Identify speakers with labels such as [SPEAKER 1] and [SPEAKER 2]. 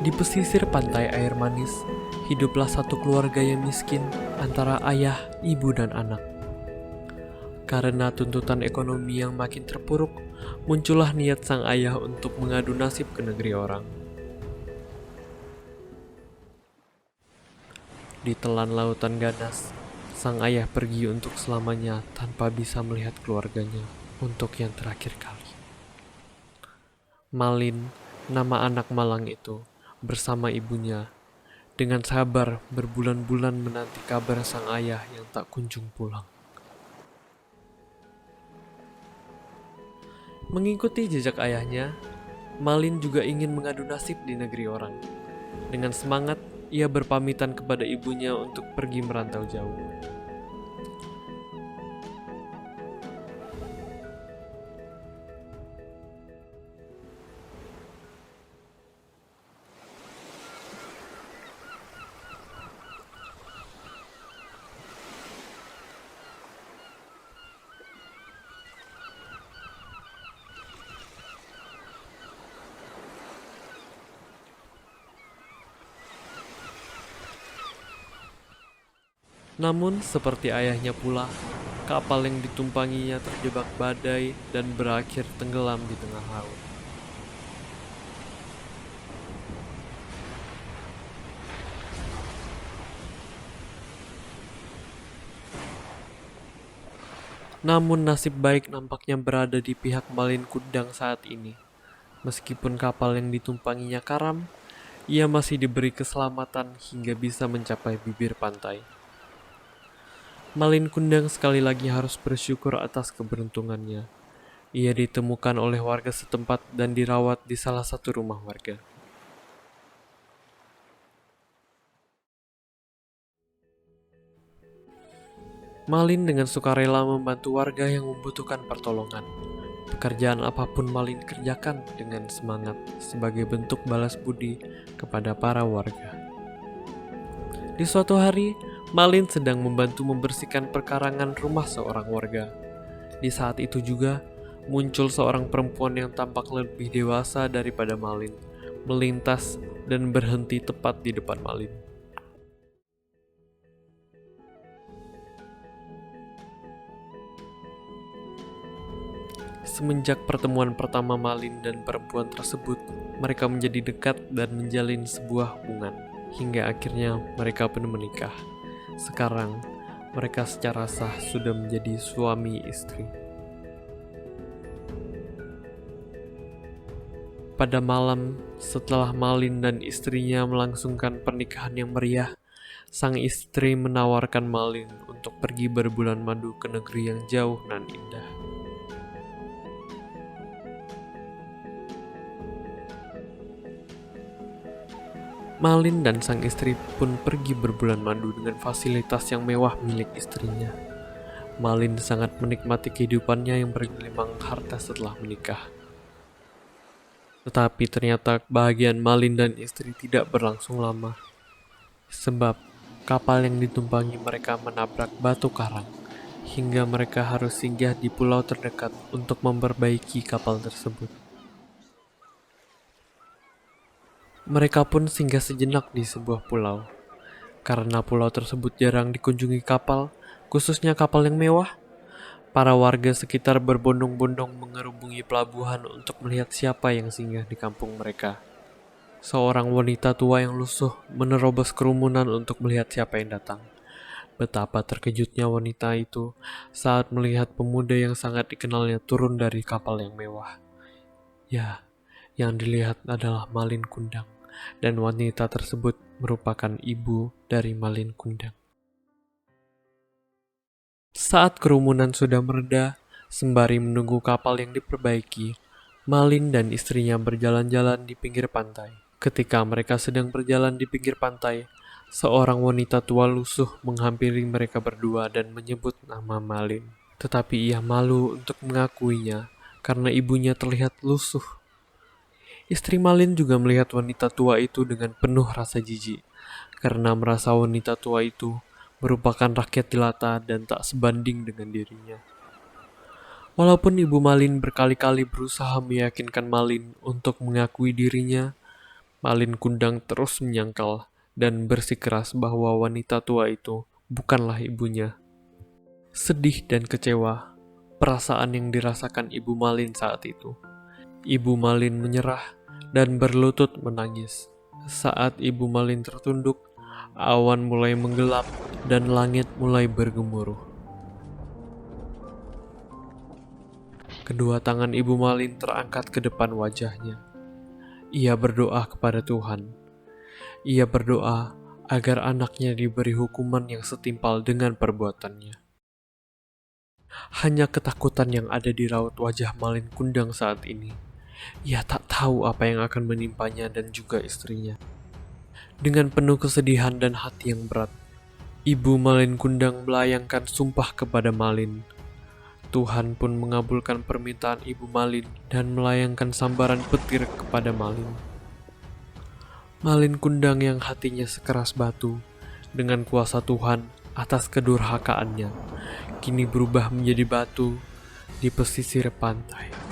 [SPEAKER 1] Di pesisir pantai air manis, hiduplah satu keluarga yang miskin antara ayah, ibu, dan anak. Karena tuntutan ekonomi yang makin terpuruk, muncullah niat sang ayah untuk mengadu nasib ke negeri orang. Di telan lautan ganas, sang ayah pergi untuk selamanya tanpa bisa melihat keluarganya untuk yang terakhir kali. Malin, nama anak malang itu, bersama ibunya, dengan sabar berbulan-bulan menanti kabar sang ayah yang tak kunjung pulang. Mengikuti jejak ayahnya, Malin juga ingin mengadu nasib di negeri orang. Dengan semangat, ia berpamitan kepada ibunya untuk pergi merantau jauh. Namun, seperti ayahnya pula, kapal yang ditumpanginya terjebak badai dan berakhir tenggelam di tengah laut. Namun nasib baik nampaknya berada di pihak Malin Kundang saat ini. Meskipun kapal yang ditumpanginya karam, ia masih diberi keselamatan hingga bisa mencapai bibir pantai. Malin Kundang sekali lagi harus bersyukur atas keberuntungannya. Ia ditemukan oleh warga setempat dan dirawat di salah satu rumah warga. Malin dengan sukarela membantu warga yang membutuhkan pertolongan. Pekerjaan apapun Malin kerjakan dengan semangat sebagai bentuk balas budi kepada para warga. Di suatu hari, Malin sedang membantu membersihkan perkarangan rumah seorang warga. Di saat itu juga, muncul seorang perempuan yang tampak lebih dewasa daripada Malin, melintas dan berhenti tepat di depan Malin. Semenjak pertemuan pertama Malin dan perempuan tersebut, mereka menjadi dekat dan menjalin sebuah hubungan, hingga akhirnya mereka pun menikah. Sekarang, mereka secara sah sudah menjadi suami istri. Pada malam, setelah Malin dan istrinya melangsungkan pernikahan yang meriah, sang istri menawarkan Malin untuk pergi berbulan madu ke negeri yang jauh nan indah. Malin dan sang istri pun pergi berbulan madu dengan fasilitas yang mewah milik istrinya. Malin sangat menikmati kehidupannya yang bergelimang harta setelah menikah. Tetapi ternyata kebahagiaan Malin dan istri tidak berlangsung lama. Sebab kapal yang ditumpangi mereka menabrak batu karang, hingga mereka harus singgah di pulau terdekat untuk memperbaiki kapal tersebut. Mereka pun singgah sejenak di sebuah pulau. Karena pulau tersebut jarang dikunjungi kapal, khususnya kapal yang mewah, para warga sekitar berbondong-bondong mengerubungi pelabuhan untuk melihat siapa yang singgah di kampung mereka. Seorang wanita tua yang lusuh menerobos kerumunan untuk melihat siapa yang datang. Betapa terkejutnya wanita itu saat melihat pemuda yang sangat dikenalnya turun dari kapal yang mewah. Ya, yang dilihat adalah Malin Kundang, dan wanita tersebut merupakan ibu dari Malin Kundang. Saat kerumunan sudah mereda, sembari menunggu kapal yang diperbaiki, Malin dan istrinya berjalan-jalan di pinggir pantai. Ketika mereka sedang berjalan di pinggir pantai, seorang wanita tua lusuh menghampiri mereka berdua dan menyebut nama Malin. Tetapi ia malu untuk mengakuinya karena ibunya terlihat lusuh. Istri Malin juga melihat wanita tua itu dengan penuh rasa jijik, karena merasa wanita tua itu merupakan rakyat jelata dan tak sebanding dengan dirinya. Walaupun ibu Malin berkali-kali berusaha meyakinkan Malin untuk mengakui dirinya, Malin Kundang terus menyangkal dan bersikeras bahwa wanita tua itu bukanlah ibunya. Sedih dan kecewa, perasaan yang dirasakan Ibu Malin saat itu. Ibu Malin menyerah dan berlutut menangis. Saat Ibu Malin tertunduk, awan mulai menggelap dan langit mulai bergemuruh. Kedua tangan Ibu Malin terangkat ke depan wajahnya. Ia berdoa kepada Tuhan. Ia berdoa agar anaknya diberi hukuman yang setimpal dengan perbuatannya. Hanya ketakutan yang ada di raut wajah Malin Kundang saat ini. Ia tak tahu apa yang akan menimpanya dan juga istrinya. Dengan penuh kesedihan dan hati yang berat, Ibu Malin Kundang melayangkan sumpah kepada Malin. Tuhan pun mengabulkan permintaan Ibu Malin dan melayangkan sambaran petir kepada Malin. Malin Kundang yang hatinya sekeras batu, dengan kuasa Tuhan atas kedurhakaannya, kini berubah menjadi batu di pesisir pantai.